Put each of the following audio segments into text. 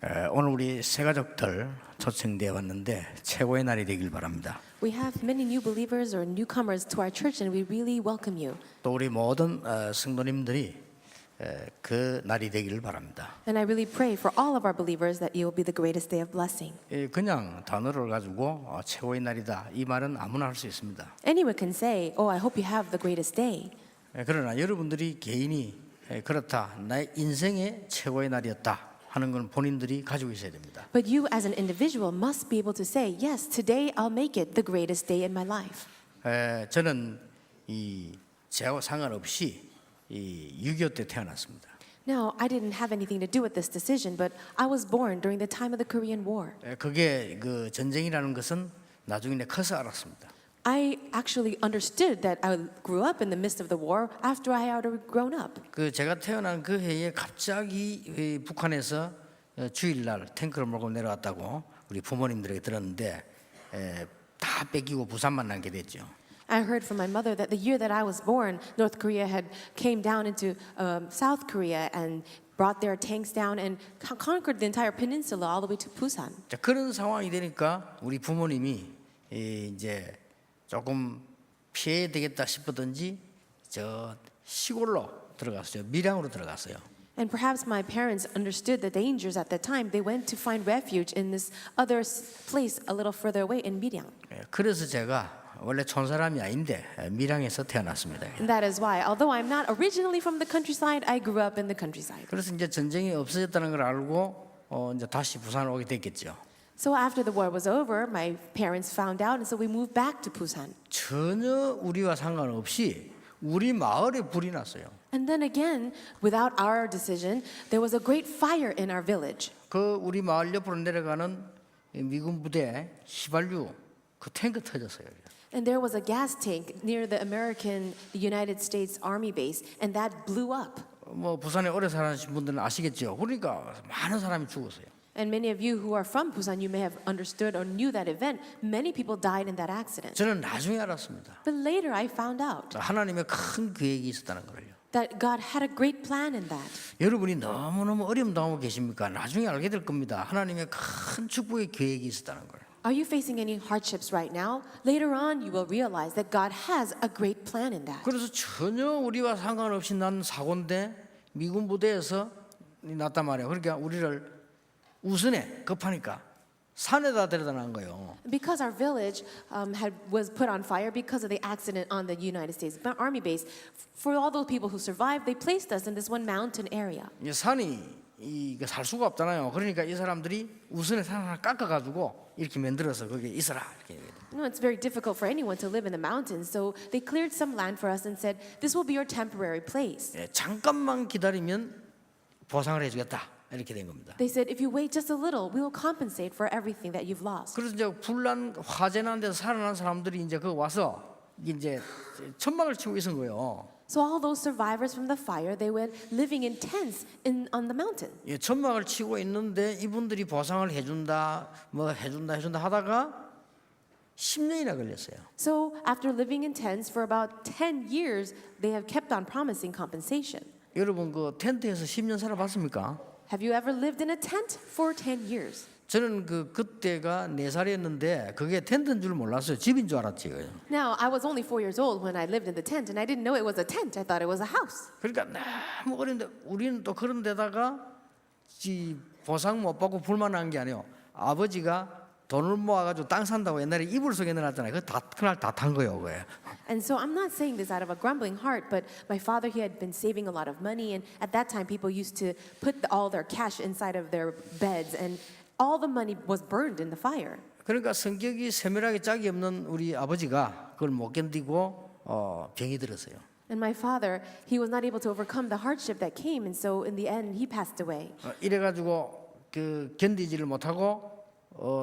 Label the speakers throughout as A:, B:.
A: 오늘 우리 새 가족들 초청되어 왔는데 최고의 날이 되길 바랍니다.
B: We have many new believers or newcomers to our church, and we really welcome you.
A: 또 우리 모든 성도님들이 그 날이 되기를 바랍니다.
B: And I really pray for all of our believers that it will be the greatest day of blessing.
A: 그냥 단어를 가지고 최고의 날이다 이 말은 아무나 할 수 있습니다.
B: Anyone can say, "Oh, I hope you have the greatest day."
A: 그러나 여러분들이 개인이 그렇다 나의 인생의 최고의 날이었다 하는 건 본인들이 가지고 있어야 됩니다.
B: But you as an individual must be able to say, "Yes, today I'll make it the greatest day in my life."
A: 저는 이 제하고 상관없이 이 6.25 때 태어났습니다.
B: Now, I didn't have anything to do with this decision, but I was born during the time of the Korean War.
A: 그게 그 전쟁이라는 것은 나중에 내 커서 알았습니다.
B: I actually understood that I grew up in the midst of the war after I had grown up.
A: 그 제가 태어난 그 해에 갑자기 북한에서 주일날 탱크를 몰고 내려왔다고 우리 부모님들에게 들었는데 다 뺏기고 부산만 남게 됐죠.
B: I heard from my mother that the year that I was born, North Korea had came down into South Korea and brought their tanks down and conquered the entire peninsula all the way to Busan.
A: 자, 그런 상황이 되니까 우리 부모님이 이제 조금 피해야 되겠다 싶었던지 저 시골로 들어갔어요. 밀양으로 들어갔어요.
B: And perhaps my parents understood the dangers at that time. They went to find refuge in this other place a little further away in Miryang.
A: 그래서 제가 원래 촌사람이 아닌데 밀양에서 태어났습니다.
B: And that is why, although I'm not originally from the countryside, I grew up in the countryside.
A: 그래서 이제 전쟁이 없어졌다는 걸 알고 이제 다시 부산을 오게 됐겠죠.
B: So after the war was over, my parents found out, and so we moved back to Busan.
A: 전혀 우리와 상관없이 우리 마을에 불이 났어요.
B: And then again, without our decision, there was a great fire in our village.
A: 그 우리 마을 옆으로 내려가는 미군 부대 휘발유 그 탱크 터졌어요.
B: And there was a gas tank near the United States Army base, and that blew up.
A: 뭐 부산에 오래 사신 분들은 아시겠죠. 그러니까 많은 사람이 죽었어요.
B: And many of you who are from Busan, you may have understood or knew that event. Many people died in that accident.
A: 저는 나중에 알았습니다.
B: But later I found out
A: 하나님의 큰 계획이 있었다는 거예요.
B: that God had a great plan in that.
A: 여러분이 너무너무 어려움 당하고 계십니까? 나중에 알게 될 겁니다. 하나님의 큰 축복의 계획이 있었다는 거예요.
B: Are you facing any hardships right now? Later on, you will realize that God has a great plan in that.
A: 그래서 전혀 우리와 상관없이 난 사고인데 미군 부대에서 났단 말이에요. 그러니까 우리를 우선에 급하니까 산에다 데려다 놓은 거예요.
B: Because our village was put on fire because of the accident on the United States Army base, for all those people who survived, they placed us in this one mountain area.
A: 이 산이 이게 살 수가 없잖아요. 그러니까 이 사람들이 우선에 산 하나 깎아가지고 이렇게 만들어서 거기에 있어라 이렇게 얘기해요.
B: No, it's very difficult for anyone to live in the mountains, so they cleared some land for us and said, "This will be your temporary place."
A: 잠깐만 기다리면 보상을 해주겠다 이렇게 된 겁니다.
B: They said, "If you wait just a little, we will compensate for everything that you've lost."
A: 그래서 이제 불난 화재 난 데서 살아난 사람들이 이제 그 와서 이제 천막을 치고 있은 거예요.
B: So all those survivors from the fire, they went living in tents on the mountain.
A: 예, 천막을 치고 있는데 이분들이 보상을 해준다, 뭐 해준다 하다가 10년이나 걸렸어요.
B: So after living in tents for about 10 years, they have kept on promising compensation.
A: 여러분 그 텐트에서 10년 살아봤습니까?
B: Have you ever lived in a tent for 10 years?
A: 저는 그때가 4살이었는데 그게 텐트인 줄 몰랐어요. 집인 줄 알았지.
B: Now, I was only 4 years old when I lived in the tent, and I didn't know it was a tent. I thought it was a house.
A: 그러니까 너무 어린데 우리는 또 그런 데다가 보상 못 받고 불만한 게 아니에요. 아버지가 돈을 모아가지고 땅 산다고 옛날에 이불 속에 넣어놨잖아요. 그날 다 탄 거예요. 그게.
B: And so I'm not saying this out of a grumbling heart, but my father, he had been saving a lot of money, and at that time people used to put all their cash inside of their beds, and all the money was burned in the fire.
A: 그러니까 성격이 세밀하게 짝이 없는 우리 아버지가 그걸 못 견디고 병이 들었어요.
B: And my father, he was not able to overcome the hardship that came, and so in the end, he passed away.
A: 이래가지고 그 견디지를 못하고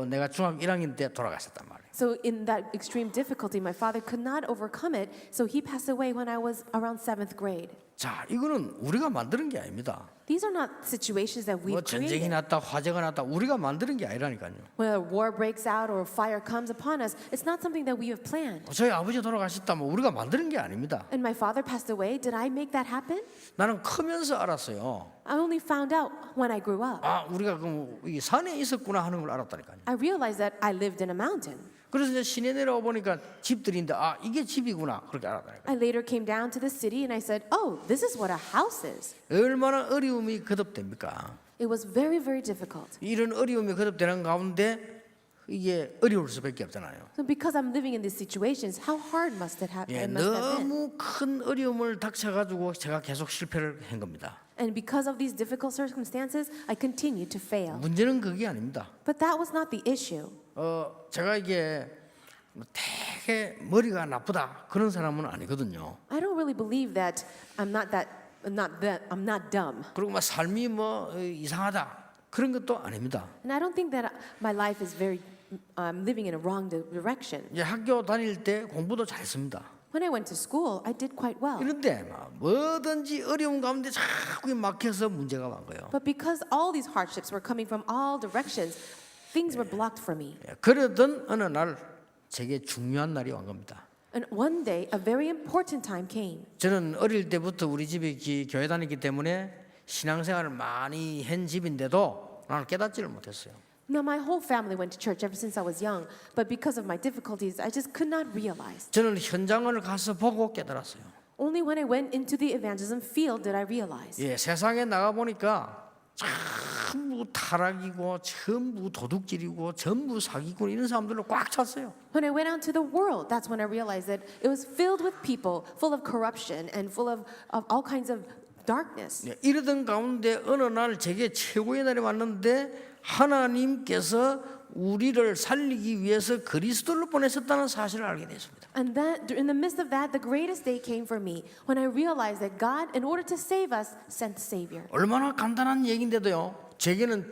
A: 내가 중학교 1학년 때 돌아가셨단 말이에요.
B: So in that extreme difficulty, my father could not overcome it, so he passed away when I was around 7th grade.
A: 자, 이거는 우리가 만드는 게 아닙니다.
B: These are not situations that
A: 뭐
B: we've
A: 전쟁이
B: created.
A: 났다, 화재가 났다, 우리가 만드는 게 아니라니까요.
B: When a war breaks out or fire comes upon us, it's not something that we have planned.
A: 저희 아버지 돌아가셨다, 뭐 우리가 만드는 게 아닙니다.
B: And my father passed away. Did I make that happen?
A: 나는 크면서 알았어요.
B: I only found out when I grew up.
A: 아, 우리가 이 산에 있었구나 하는 걸 알았다니까요.
B: I realized that I lived in a mountain.
A: 그래서 이제 시내 내려와 보니까 집들인데 아, 이게 집이구나 그렇게 알았다니까요.
B: I later came down to the city and I said, oh, this is what a house is.
A: 얼마나 어려움이 거듭됩니까?
B: It was very, very difficult.
A: 이런 어려움이 거듭되는 가운데 이게 어려울 수밖에 없잖아요.
B: So because I'm living in these situations, how hard must it have,
A: 예,
B: it must have been?
A: 너무 큰 어려움을 닥쳐가지고 제가 계속 실패를 한 겁니다.
B: And because of these difficult circumstances, I continued to fail.
A: 문제는 그게 아닙니다.
B: But that was not the issue.
A: 제가 이게 되게 머리가 나쁘다 그런 사람은 아니거든요.
B: I don't really believe that I'm not dumb.
A: 그리고 막 삶이 뭐 이상하다 그런 것도 아닙니다.
B: And I don't think that my life is very living in a wrong direction.
A: 이제 학교 다닐 때 공부도 잘했습니다.
B: When I went to school, I did quite well.
A: 그런데 막 뭐든지 어려운 가운데 자꾸 막혀서 문제가 많은 거예요.
B: But because all these hardships were coming from all directions, things were blocked for me.
A: 예, 그러던 어느 날 제게 중요한 날이 온 겁니다.
B: And one day, a very important time came.
A: 저는 어릴 때부터 우리 집이 교회 다녔기 때문에 신앙생활을 많이 한 집인데도 나는 깨닫지를 못했어요.
B: Now, my whole family went to church ever since I was young, but because of my difficulties, I just could not realize.
A: 저는 현장을 가서 보고 깨달았어요.
B: Only when I went into the evangelism field did I realize.
A: 예, 세상에 나가 보니까 전부 타락이고 전부 도둑질이고 전부 사기꾼 이런 사람들로 꽉 찼어요.
B: When I went out to the world, that's when I realized that it was filled with people full of corruption and full of all kinds of darkness.
A: 예, 이러던 가운데 어느 날 제게 최고의 날이 왔는데 하나님께서 우리를 살리기 위해서 그리스도를 보내셨다는 사실을 알게 됐습니다.
B: And that, in the midst of that, the greatest day came for me when I realized that God, in order to save us, sent the Savior.
A: 얼마나 간단한 얘기인데도요. 제게는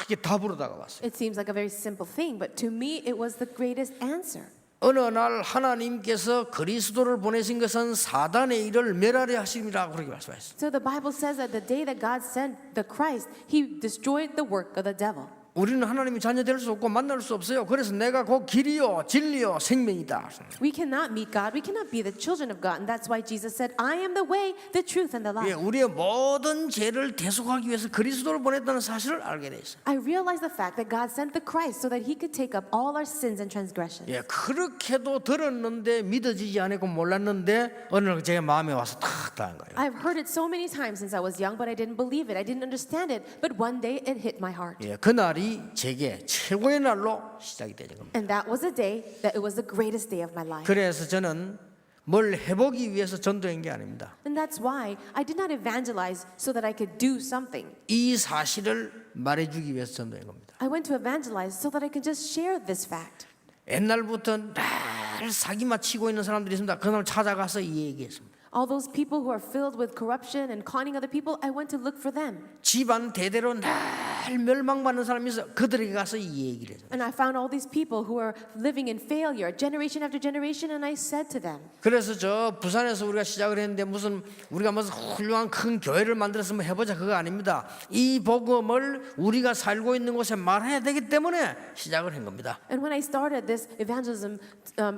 A: 이게 답으로 다가왔어요.
B: It seems like a very simple thing, but to me, it was the greatest answer.
A: 어느 날 하나님께서 그리스도를 보내신 것은 사단의 일을 멸하려 하심이라 그렇게 말씀하셨어요.
B: So the Bible says that the day that God sent the Christ, He destroyed the work of the devil.
A: 우리는 하나님의 자녀 될 수 없고 만날 수 없어요. 그래서 내가 곧 길이요 진리요 생명이다.
B: We cannot meet God. We cannot be the children of God. And that's why Jesus said, I am the way, the truth, and the
A: 예,
B: life.
A: 우리의 모든 죄를 대속하기 위해서 그리스도를 보냈다는 사실을 알게 돼 있어요.
B: I realized the fact that God sent the Christ so that He could take up all our sins and transgressions.
A: 예, 그렇게도 들었는데 믿어지지 않고 몰랐는데 어느 날 제 마음에 와서 탁 닿은 거예요.
B: I've heard it so many times since I was young, but I didn't believe it. I didn't understand it. But one day it hit my heart.
A: 예, 그날이 제게 최고의 날로 시작이 되는 겁니다.
B: And that was a day that it was the greatest day of my life.
A: 그래서 저는 뭘 해보기 위해서 전도한 게 아닙니다.
B: And that's why I did not evangelize so that I could do something.
A: 이 사실을 말해주기 위해서 전도한 겁니다.
B: I went to evangelize so that I could just share this fact.
A: 옛날부터 날 사기만 치고 있는 사람들이 있습니다. 그날 찾아가서 이 얘기했습니다.
B: All those people who are filled with corruption and conning other people, I went to look for them.
A: 집안 대대로 날 멸망받는 사람이 있어 그들에게 가서 이 얘기를 해요.
B: And I found all these people who are living in failure, generation after generation, and I said to them.
A: 그래서 저 부산에서 우리가 시작을 했는데 무슨 우리가 무슨 훌륭한 큰 교회를 만들어서 뭐 해보자 그거 아닙니다. 이 복음을 우리가 살고 있는 곳에 말해야 되기 때문에 시작을 한 겁니다.
B: And when I started this evangelism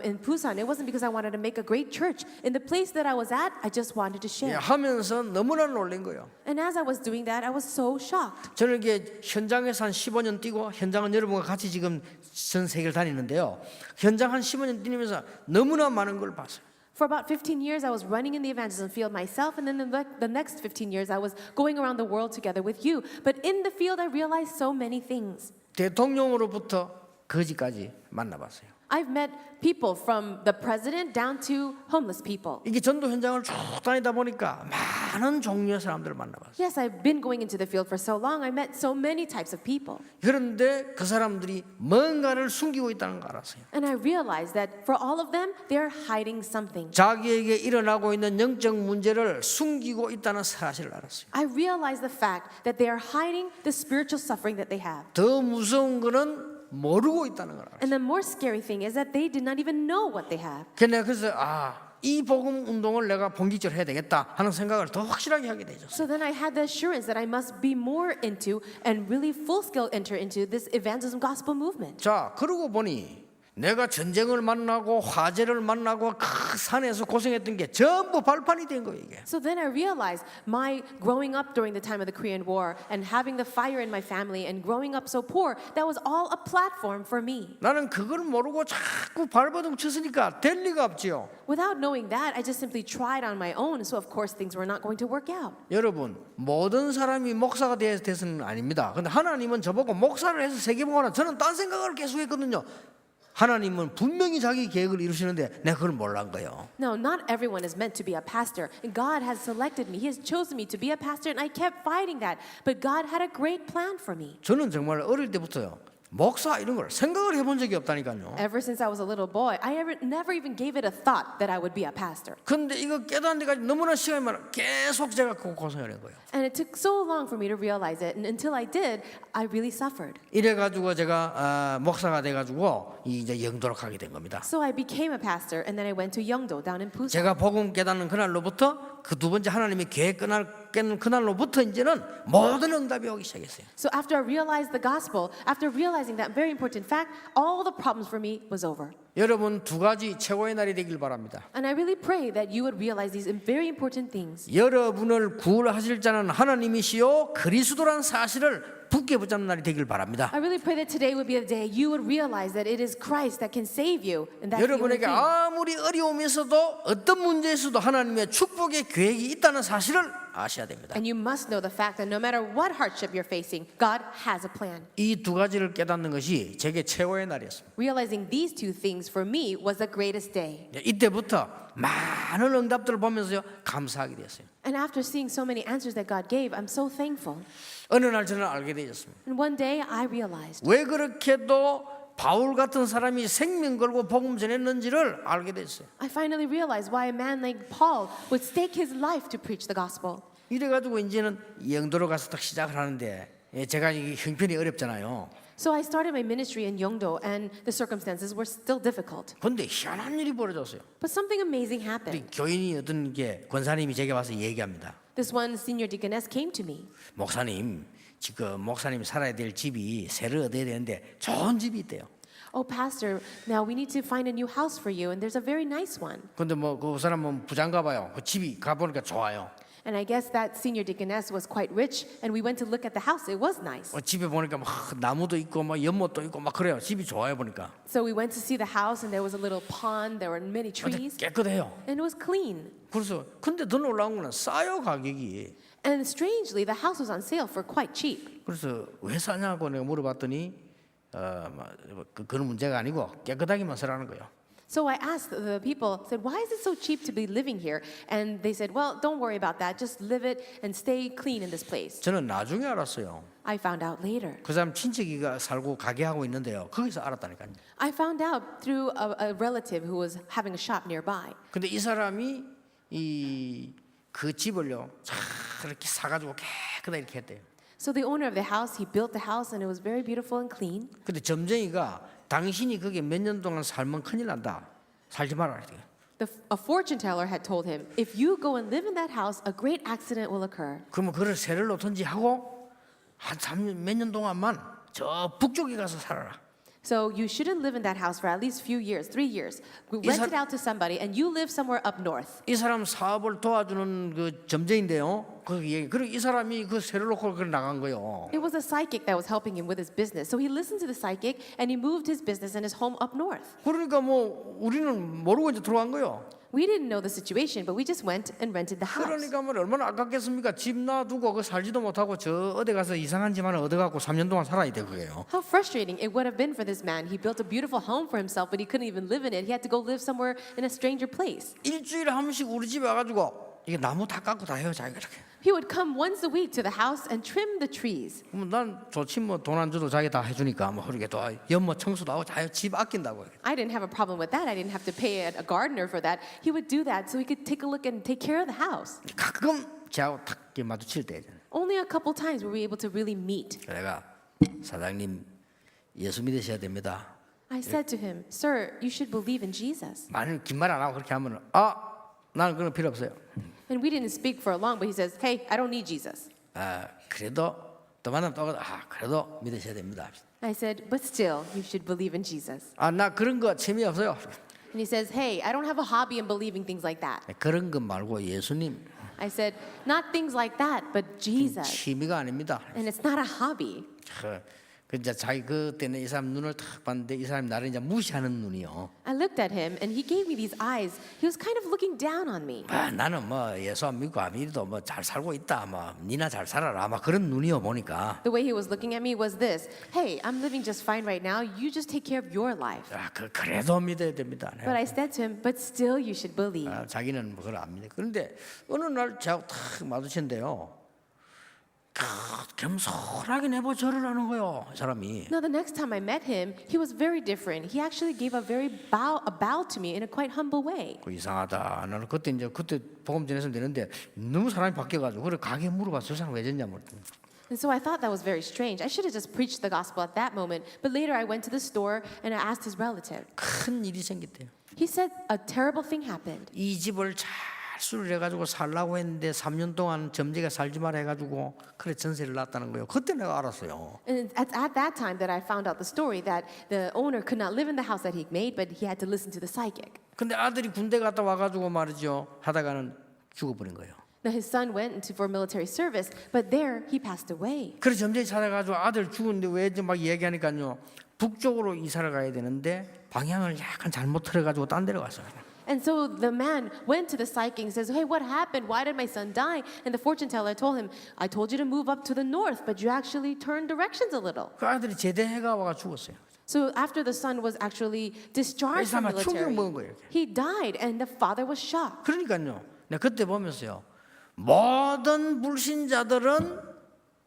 B: in Busan, it wasn't because I wanted to make a great church. In the place that I was at, I just wanted to
A: 예,
B: share.
A: 하면서 너무나 놀란 거예요.
B: And as I was doing that, I was so shocked.
A: 저는 이게 현장에서 한 15년 뛰고 현장은 여러분과 같이 지금 전 세계를 다니는데요. 현장 한 15년 뛰면서 너무나 많은 걸 봤어요.
B: For about 15 years, I was running in the evangelism field myself, and then the next 15 years, I was going around the world together with you. But in the field, I realized so many things.
A: 대통령으로부터 거지까지 만나봤어요.
B: I've met people from the president down to homeless people.
A: 이게 전도 현장을 쭉 다니다 보니까 많은 종류의 사람들을 만나봤어요.
B: Yes, I've been going into the field for so long. I met so many types of people.
A: 그런데 그 사람들이 뭔가를 숨기고 있다는 걸 알았어요.
B: And I realized that for all of them, they're hiding something.
A: 자기에게 일어나고 있는 영적 문제를 숨기고 있다는 사실을 알았어요.
B: I realized the fact that they are hiding the spiritual suffering that they have.
A: 더 무서운 거는 모르고 있다는 걸 알았어요.
B: And the more scary thing is that they did not even know what they have.
A: 그래서 이 복음 운동을 내가 본격적으로 해야 되겠다 하는 생각을 더 확실하게 하게 되죠.
B: So then I had the assurance that I must be more into and really full scale enter into this evangelism gospel movement.
A: 자, 그러고 보니 내가 전쟁을 만나고 화재를 만나고 그 산에서 고생했던 게 전부 발판이 된 거예요, 이게.
B: So then I realized my growing up during the time of the Korean War and having the fire in my family and growing up so poor, that was all a platform for me.
A: 나는 그걸 모르고 자꾸 발버둥 쳤으니까 될 리가 없지요.
B: Without knowing that, I just simply tried on my own, so of course things were not going to work out.
A: 여러분, 모든 사람이 목사가 돼서는 아닙니다. 근데 하나님은 저보고 목사를 해서 세계복음하라, 저는 딴 생각을 계속 했거든요. 하나님은 분명히 자기 계획을 이루시는데 내가 그걸 몰란 거예요.
B: No, not everyone is meant to be a pastor. And God has selected me. He has chosen me to be a pastor, and I kept fighting that. But God had a great plan for me.
A: 저는 정말 어릴 때부터요, 목사 이런 걸 생각을 해본 적이 없다니까요.
B: Ever since I was a little boy, I never even gave it a thought that I would be a pastor.
A: 근데 이거 깨닫는 데까지 너무나 시간이 많아. 계속 제가 고생을 한 거예요.
B: And it took so long for me to realize it. And until I did, I really suffered.
A: 이래가지고 제가 목사가 돼가지고 이제 영도로 가게 된 겁니다.
B: So I became a pastor, and then I went to Yeongdo down in Busan.
A: 제가 복음 깨닫는 그날로부터 그 두 번째 하나님의 계획 깨는 그날로부터 이제는 모든 응답이 오기 시작했어요.
B: So after I realized the gospel, after realizing that very important fact, all the problems for me was over.
A: 여러분 두 가지 최고의 날이 되길 바랍니다.
B: And I really pray that you would realize these very important things.
A: 여러분을 구원하실 자는 하나님이시요 그리스도란 사실을 굳게 붙잡는 날이 되길 바랍니다.
B: I really pray that today would be a day you would realize that it is Christ that can save you, and that's the only
A: 여러분에게
B: thing.
A: 아무리 어려움이 있어도 어떤 문제에서도 하나님의 축복의 계획이 있다는 사실을 아셔야 됩니다.
B: And you must know the fact that no matter what hardship you're facing, God has a plan.
A: 이 두 가지를 깨닫는 것이 제게 최고의 날이었습니다.
B: Realizing these two things for me was the greatest day.
A: 이때부터 많은 응답들을 보면서요 감사하게 되었어요.
B: And after seeing so many answers that God gave, I'm so thankful.
A: 어느 날 저는 알게 되었습니다.
B: And one day I realized
A: 왜 그렇게도 바울 같은 사람이 생명 걸고 복음 전했는지를 알게 됐어요.
B: I finally realized why a man like Paul would stake his life to preach the gospel.
A: 이래가지고 이제는 영도로 가서 딱 시작을 하는데 제가 이 형편이 어렵잖아요.
B: So I started my ministry in Yeongdo, and the circumstances were still difficult.
A: 근데 희한한 일이 벌어졌어요.
B: But something amazing
A: 우리
B: happened.
A: 교인이 어떤 게 권사님이 제게 와서 얘기합니다.
B: This one senior deaconess came to me.
A: 목사님, 지금 목사님이 살아야 될 집이 새를 얻어야 되는데 좋은 집이 있대요.
B: Oh, pastor, now we need to find a new house for you, and there's a very nice one.
A: 근데 뭐 그 사람은 부자인가 봐요. 그 집이 가보니까 좋아요.
B: And I guess that senior deaconess was quite rich, and we went to look at the house. It was nice.
A: 집에 보니까 막 나무도 있고 막 연못도 있고 막 그래요. 집이 좋아요 보니까.
B: So we went to see the house, and there was a little pond. There were many
A: 근데
B: trees,
A: 깨끗해요.
B: and it was clean.
A: 그래서 근데 더 놀라운 거는 싸요 가격이.
B: And strangely, the house was on sale for quite cheap.
A: 그래서 왜 싸냐고 내가 물어봤더니 그런 문제가 아니고 깨끗하기만 쓰라는 거예요.
B: So I asked the people, said, why is it so cheap to be living here? And they said, well, don't worry about that. Just live it and stay clean in this place.
A: 저는 나중에 알았어요.
B: I found out later.
A: 그 사람 친척이가 살고 가게 하고 있는데요. 거기서 알았다니까요.
B: I found out through a relative who was having a shop nearby.
A: 근데 이 사람이 그 집을요, 잘 이렇게 사가지고 깨끗하게 이렇게 했대요.
B: So the owner of the house, he built the house, and it was very beautiful and clean.
A: 근데 점쟁이가 당신이 거기에 몇 년 동안 살면 큰일 난다. 살지 말아야 돼요.
B: A fortune teller had told him, if you go and live in that house, a great accident will occur.
A: 그러면 그를 세를 놓든지 하고 한 3년 몇 년 동안만 저 북쪽에 가서 살아라.
B: So you shouldn't live in that house for at least few years, 3 years. Rent it out to somebody, and you live somewhere up north.
A: 이 사람 사업을 도와주는 그 점쟁인데요. 그리고 이 사람이 그 세를 놓고 그걸 나간 거예요.
B: It was a psychic that was helping him with his business. So he listened to the psychic, and he moved his business and his home up north.
A: 그러니까 뭐 우리는 모르고 이제 들어간 거예요.
B: We didn't know the situation, but we just went and rented the house.
A: 그러니까 뭐 얼마나 아깝겠습니까? 집 놔두고 그 살지도 못하고 저 어디 가서 이상한 집 하나 얻어갖고 3년 동안 살아야 돼 그게요.
B: How frustrating it would have been for this man. He built a beautiful home for himself, but he couldn't even live in it. He had to go live somewhere in a stranger place.
A: 일주일에 한 번씩 우리 집에 와가지고 이게 나무 다 깎고 다 해요 자기가 이렇게.
B: He would come once a week to the house and trim the trees.
A: 그러면 난 좋지 뭐 돈 안 줘도 자기 다 해주니까 뭐 그렇게 또 연못 청소도 하고 자 집 아낀다고.
B: I didn't have a problem with that. I didn't have to pay a gardener for that. He would do that so he could take a look and take care of the house.
A: 가끔 저하고 탁 마주칠 때
B: Only a couple times were we able to really meet.
A: 내가 사장님 예수 믿으셔야 됩니다.
B: I said to him, Sir, you should believe in Jesus.
A: 많은 긴 말 안 하고 그렇게 하면 나는 그런 거 필요 없어요.
B: And we didn't speak for long, but he says, hey, I don't need Jesus.
A: 그래도 또 만나면 또 그래도 믿으셔야 됩니다.
B: I said, but still, you should believe in Jesus.
A: 나 그런 거 재미없어요.
B: And he says, hey, I don't have a hobby in believing things like that.
A: 그런 거 말고 예수님
B: I said, not things like that, but Jesus.
A: 취미가 아닙니다.
B: And it's not a hobby.
A: 그 이제 자기 그때는 이 사람 눈을 탁 봤는데 이 사람이 나를 이제 무시하는 눈이요.
B: I looked at him and he gave me these eyes. He was kind of looking down on me.
A: 나는 뭐 예수 안 믿고 아미도 뭐 잘 살고 있다. 뭐 니나 잘 살아라. 아마 그런 눈이요 보니까.
B: The way he was looking at me was this: hey, I'm living just fine right now. You just take care of your life.
A: 그래도 믿어야 됩니다.
B: But I said to him, but still you should believe.
A: 자기는 그걸 안 믿어. 그런데 어느 날 제가 탁 마주친데요. 겸손하게 내버 절을 하는 거요, 사람이.
B: Now the next time I met him, he was very different. He actually gave a bow to me in a quite humble way.
A: 이상하다. 나는 그때 복음 전했으면 되는데 너무 사람이 바뀌어가지고 그래 가게 물어봤어. 저 사람 왜 졌냐 뭐.
B: And so I thought that was very strange. I should have just preached the gospel at that moment. But later I went to the store and I asked his relative.
A: 큰 일이 생겼대요.
B: He said a terrible thing happened.
A: 이 집을 잘 수리해가지고 살라고 했는데 3년 동안 점쟁이가 살지 마라 해가지고 그래 전세를 놨다는 거예요. 그때 내가 알았어요.
B: And at that time that I found out the story that the owner could not live in the house that he made, but he had to listen to the psychic.
A: 근데 아들이 군대 갔다 와가지고 말이죠. 하다가는 죽어버린 거예요.
B: Now his son went for military service, but there he passed away.
A: 그래서 점쟁이 찾아가지고 아들 죽었는데 왜 막 얘기하니까요. 북쪽으로 이사를 가야 되는데 방향을 약간 잘못 틀어가지고 딴 데로 갔어요.
B: And so the man went to the psychic and says, hey, what happened? Why did my son die? And the fortune teller told him, I told you to move up to the north, but you actually turned directions a little.
A: 그 아들이 제대해가 와가 죽었어요.
B: So after the son was actually discharged from
A: 이 사람은 충격
B: military,
A: 먹은 거예요.
B: he died and the father was shocked.
A: 그러니까요. 내가 그때 보면서요. 모든 불신자들은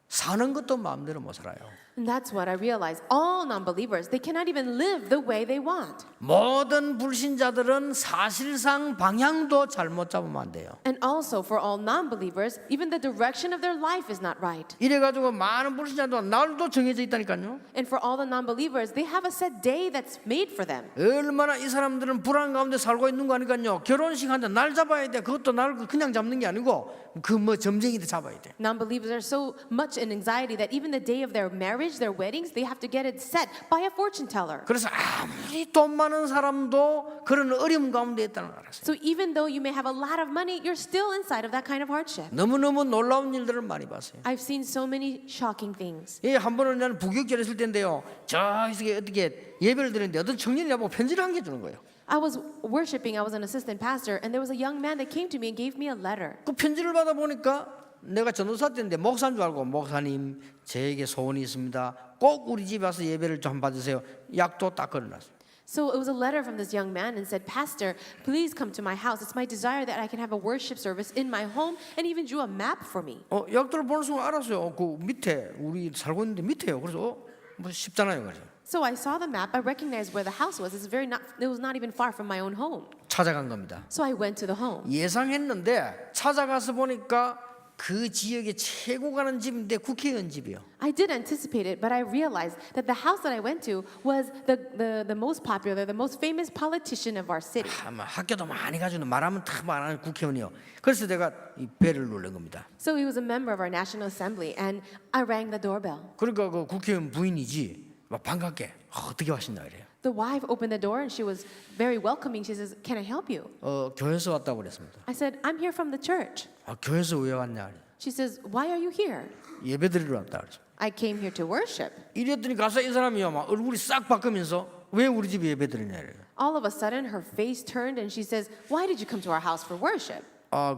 A: 사는 것도 마음대로 못 살아요.
B: And that's what I realized. All non-believers, they cannot even live the way they want.
A: 모든 불신자들은 사실상 방향도 잘못 잡으면 안 돼요.
B: And also for all non-believers, even the direction of their life is not right.
A: 이래가지고 많은 불신자도 날도 정해져 있다니까요.
B: And for all the non-believers, they have a set day that's made for them.
A: 얼마나 이 사람들은 불안 가운데 살고 있는 거 아니까요. 결혼식 한다 날 잡아야 돼. 그것도 날 그냥 잡는 게 아니고 그 뭐 점쟁이들 잡아야 돼.
B: Non-believers are so much in anxiety that even the day of their marriage, their weddings, they have to get it set by a fortune teller.
A: 그래서 아무리 돈 많은 사람도 그런 어려움 가운데 있다는 걸 알았어요.
B: So even though you may have a lot of money, you're still inside of that kind of hardship.
A: 너무너무 놀라운 일들을 많이 봤어요.
B: I've seen so many shocking things.
A: 한 번은 나는 부교육절 했을 때인데요. 저기 어떻게 예배를 드리는데 어떤 청년이 나보고 편지를 한 개 주는 거예요.
B: I was worshiping, I was an assistant pastor, and there was a young man that came to me and gave me a letter.
A: 그 편지를 받아 보니까 내가 전도사 때인데 목사인 줄 알고 목사님 저에게 소원이 있습니다. 꼭 우리 집에 와서 예배를 좀 봐주세요. 약도 딱 걸어놨어요.
B: So it was a letter from this young man and said, Pastor, please come to my house. It's my desire that I can have a worship service in my home, and even drew a map for me.
A: 약도를 보는 순간 알았어요. 그 밑에 우리 살고 있는데 밑에요. 그래서 뭐 쉽잖아요, 그래서.
B: So I saw the map. I recognized where the house was. It was not even far from my own home.
A: 찾아간 겁니다.
B: So I went to the home.
A: 예상했는데 찾아가서 보니까 그 지역에 최고 가는 집인데 국회의원 집이요.
B: I did anticipate it, but I realized that the house that I went to was the most popular, the most famous politician of our city.
A: 학교도 많이 가지고 말하면 다 말하는 국회의원이요. 그래서 내가 이 벨을 누른 겁니다.
B: So he was a member of our National Assembly, and I rang the doorbell.
A: 그러니까 그 국회의원 부인이지 막 반갑게 어떻게 하신다 그래요.
B: The wife opened the door and she was very welcoming. She says, "Can I help you?"
A: 교회에서 왔다고 그랬습니다.
B: I said, "I'm here from the church."
A: 교회에서 왜 왔냐?
B: She says, "Why are you here?"
A: 예배 드리러 왔다 그랬죠.
B: I came here to worship.
A: 이랬더니 가서 이 사람이요 막 얼굴이 싹 바뀌면서 왜 우리 집에 예배 드리냐 이래요.
B: All of a sudden, her face turned and she says, "Why did you come to our house for worship?"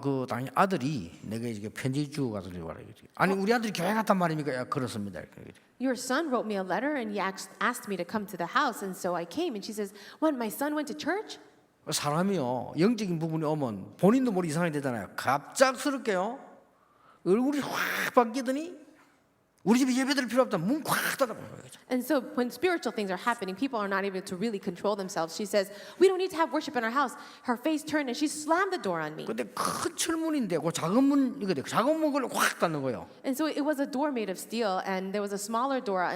A: 그 당연히 아들이 내가 이제 편지 주고 가서 와라. 아니 우리 아들이 교회 갔단 말입니까? 야, 그렇습니다.
B: Your son wrote me a letter and he asked me to come to the house, and so I came. And she says, "What? My son went to church?"
A: 사람이요 영적인 부분이 오면 본인도 모르게 이상하게 되잖아요. 갑작스럽게요 얼굴이 확 바뀌더니 우리 집에 예배 드릴 필요 없다. 문 콱 닫아버린 거예요.
B: And so when spiritual things are happening, people are not able to really control themselves. She says, "We don't need to have worship in our house." Her face turned and she slammed the door on me.
A: 근데 큰 철문인데 그 작은 문 이거 작은 문을 확 닫는 거예요.
B: And so it was a door made of steel, and there was a smaller door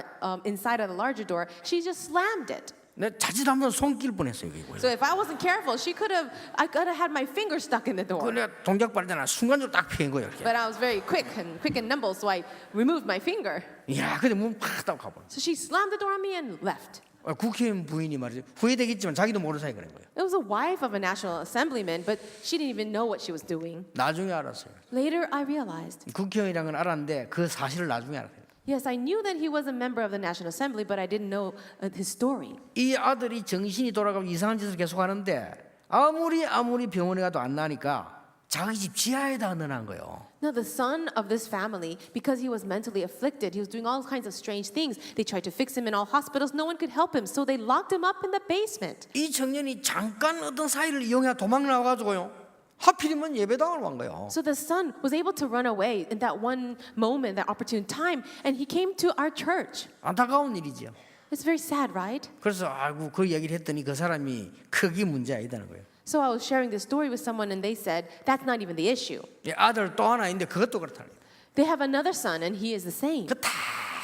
B: inside of the larger door. She just slammed it.
A: 내 자칫하면 손 낄 뻔했어요. 이거.
B: So if I wasn't careful, I could have had my finger stuck in the door.
A: 그 내가 동작 빠르잖아. 순간적으로 딱 피한 거예요. 이렇게.
B: But I was very quick and nimble, so I removed my finger.
A: 야, 근데 문팍 딱 가버려.
B: So she slammed the door on me and left.
A: 국회의원 부인이 말이죠. 후회되겠지만 자기도 모르는 사이 그런 거예요.
B: It was a wife of a national assemblyman, but she didn't even know what she was doing.
A: 나중에 알았어요.
B: Later, I realized.
A: 국회의원이라는 건 알았는데 그 사실을 나중에 알았어요.
B: Yes, I knew that he was a member of the National Assembly, but I didn't know his story.
A: 이 아들이 정신이 돌아가고 이상한 짓을 계속 하는데 아무리 병원에 가도 안 나니까 자기 집 지하에다 넣어놓은 거예요.
B: Now, the son of this family, because he was mentally afflicted, he was doing all kinds of strange things. They tried to fix him in all hospitals. No one could help him, so they locked him up in the basement.
A: 이 청년이 잠깐 어떤 사이를 이용해 도망 나와가지고요. 하필이면 예배당을 간 거예요.
B: So the son was able to run away in that one moment, that opportune time, and he came to our church.
A: 안타까운 일이지요.
B: It's very sad, right?
A: 그래서 아이고 그 얘기를 했더니 그 사람이 크게 문제 아니다는 거예요.
B: So I was sharing this story with someone, and they said, that's not even the issue.
A: 아들 또 하나 있는데 그것도 그렇다는 거예요.
B: They have another son, and he is the same.
A: 그 다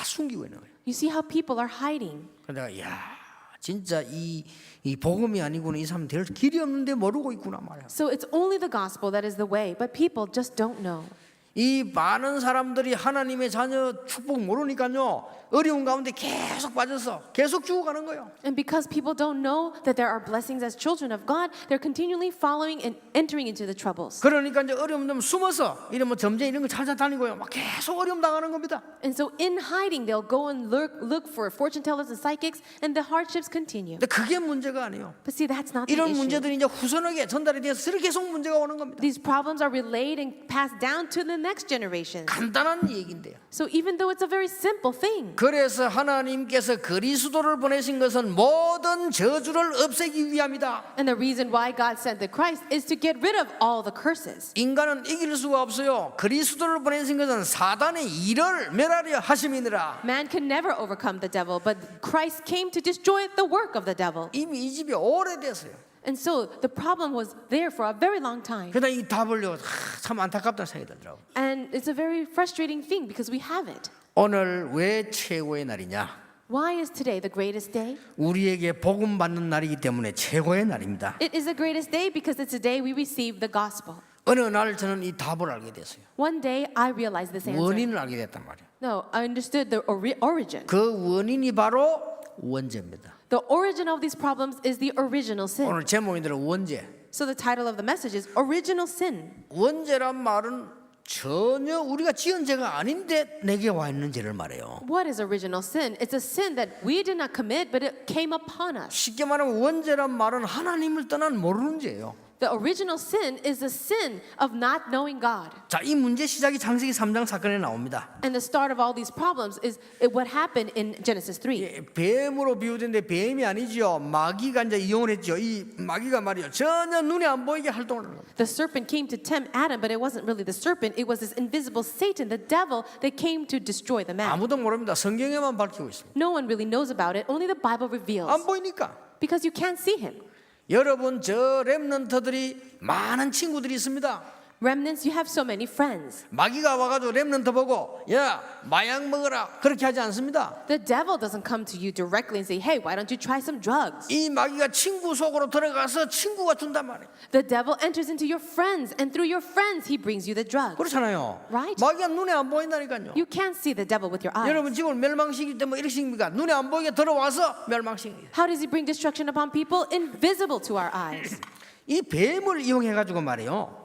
A: 숨기고 있는 거예요.
B: You see how people are hiding.
A: 그래서 내가 야 진짜 이 복음이 아니고는 이 사람 될 길이 없는데 모르고 있구나 말이야.
B: So it's only the gospel that is the way, but people just don't know.
A: 이 많은 사람들이 하나님의 자녀 축복 모르니까요 어려운 가운데 계속 빠져서 계속 죽어가는 거예요.
B: And because people don't know that there are blessings as children of God, they're continually following and entering into the troubles.
A: 그러니까 이제 어려움 좀 숨어서 이런 뭐 점쟁이 이런 거 찾아다니고요 막 계속 어려움 당하는 겁니다.
B: And so in hiding, they'll go and look for fortune tellers and psychics, and the hardships continue.
A: 근데 그게 문제가 아니에요.
B: But see, that's not the
A: 이런
B: issue.
A: 문제들이 이제 후손에게 전달이 돼서 계속 문제가 오는 겁니다.
B: These problems are relayed and passed down to the next generation.
A: 간단한 얘기인데요.
B: So even though it's a very simple thing,
A: 그래서 하나님께서 그리스도를 보내신 것은 모든 저주를 없애기 위함이다.
B: and the reason why God sent the Christ is to get rid of all the curses.
A: 인간은 이길 수가 없어요. 그리스도를 보내신 것은 사단의 일을 멸하려 하심이니라.
B: Man can never overcome the devil, but Christ came to destroy the work of the devil.
A: 이미 이 집이 오래됐어요.
B: And so the problem was there for a very long time.
A: 그러다 이 답을요 참 안타깝다는 생각이 들더라고요.
B: And it's a very frustrating thing because we have it.
A: 오늘 왜 최고의 날이냐?
B: Why is today the greatest day?
A: 우리에게 복음 받는 날이기 때문에 최고의 날입니다.
B: It is the greatest day because it's the day we receive the gospel.
A: 어느 날 저는 이 답을 알게 됐어요.
B: One day I realized this answer.
A: 원인을 알게 됐단 말이에요.
B: No, I understood the origin.
A: 그 원인이 바로 원죄입니다.
B: The origin of these problems is the original sin.
A: 오늘 제목이대로 원죄.
B: So the title of the message is Original Sin.
A: 원죄란 말은 전혀 우리가 지은 죄가 아닌데 내게 와 있는 죄를 말해요.
B: What is original sin? It's a sin that we did not commit, but it came upon us.
A: 쉽게 말하면 원죄란 말은 하나님을 떠난 모르는 죄예요.
B: The original sin is the sin of not knowing God.
A: 자, 이 문제 시작이 창세기 3장 사건에 나옵니다.
B: And the start of all these problems is what happened in Genesis 3.
A: 뱀으로 비유되는데 뱀이 아니죠. 마귀가 이제 이용을 했죠. 이 마귀가 말이요 전혀 눈에 안 보이게 활동을 하는 겁니다.
B: The serpent came to tempt Adam, but it wasn't really the serpent. It was this invisible Satan, the devil, that came to destroy the man.
A: 아무도 모릅니다. 성경에만 밝히고 있습니다.
B: No one really knows about it. Only the Bible reveals.
A: 안 보이니까.
B: Because you can't see him.
A: 여러분 저 렘넌트들이 많은 친구들이 있습니다.
B: Remnants, you have so many friends.
A: 마귀가 와가지고 렘넌트 보고 야 마약 먹어라 그렇게 하지 않습니다.
B: The devil doesn't come to you directly and say, hey, why don't you try some drugs?
A: 이 마귀가 친구 속으로 들어가서 친구가 준단 말이에요.
B: The devil enters into your friends, and through your friends, he brings you the drugs.
A: 그렇잖아요.
B: Right.
A: 마귀가 눈에 안 보인다니까요.
B: You can't see the devil with your eyes.
A: 여러분 지금 멸망시킬 때 뭐 이렇게 식입니까? 눈에 안 보이게 들어와서 멸망시킵니다.
B: How does he bring destruction upon people? Invisible to our eyes.
A: 이 뱀을 이용해가지고 말이에요.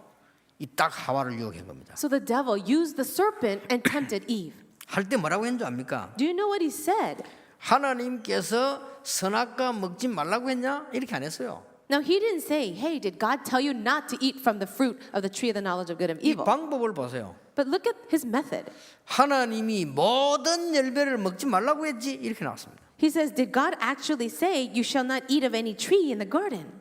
A: 이 딱 하와를 유혹한 겁니다.
B: So the devil used the serpent and tempted Eve.
A: 할 때 뭐라고 했는 줄 압니까?
B: Do you know what he said?
A: 하나님께서 선악과 먹지 말라고 했냐? 이렇게 안 했어요.
B: Now, he didn't say, hey, did God tell you not to eat from the fruit of the tree of the knowledge of good and
A: 이
B: evil?
A: 방법을 보세요.
B: But look at his method.
A: 하나님이 모든 열매를 먹지 말라고 했지? 이렇게 나왔습니다.
B: He says, did God actually say, you shall not eat of any tree in the garden?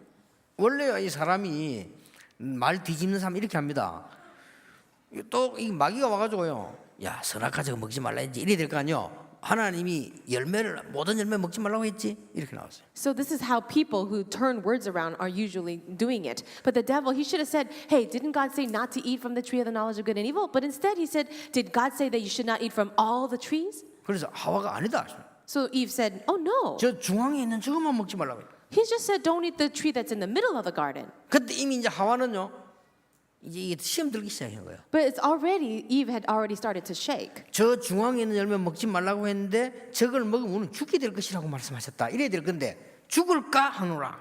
A: 원래요 이 사람이 말 뒤집는 사람 이렇게 합니다. 또 이 마귀가 와가지고요. 야 선악과 저거 먹지 말라 했지 이래 될 거 아니요. 하나님이 열매를 모든 열매 먹지 말라고 했지 이렇게 나왔어요.
B: So this is how people who turn words around are usually doing it. But the devil, he should have said, hey, didn't God say not to eat from the tree of the knowledge of good and evil? But instead he said, did God say that you should not eat from all the trees?
A: 그래서 하와가 아니다.
B: So Eve said, "Oh no."
A: 저 중앙에 있는 저것만 먹지 말라고.
B: He just said, "Don't eat the tree that's in the middle of the garden."
A: 그때 이미 이제 하와는요, 이제 이게 시험 들기 시작한 거예요.
B: But it's already, Eve had already started to shake.
A: 저 중앙에 있는 열매 먹지 말라고 했는데 저걸 먹으면 오늘 죽게 될 것이라고 말씀하셨다. 이래야 될 건데 죽을까 하노라.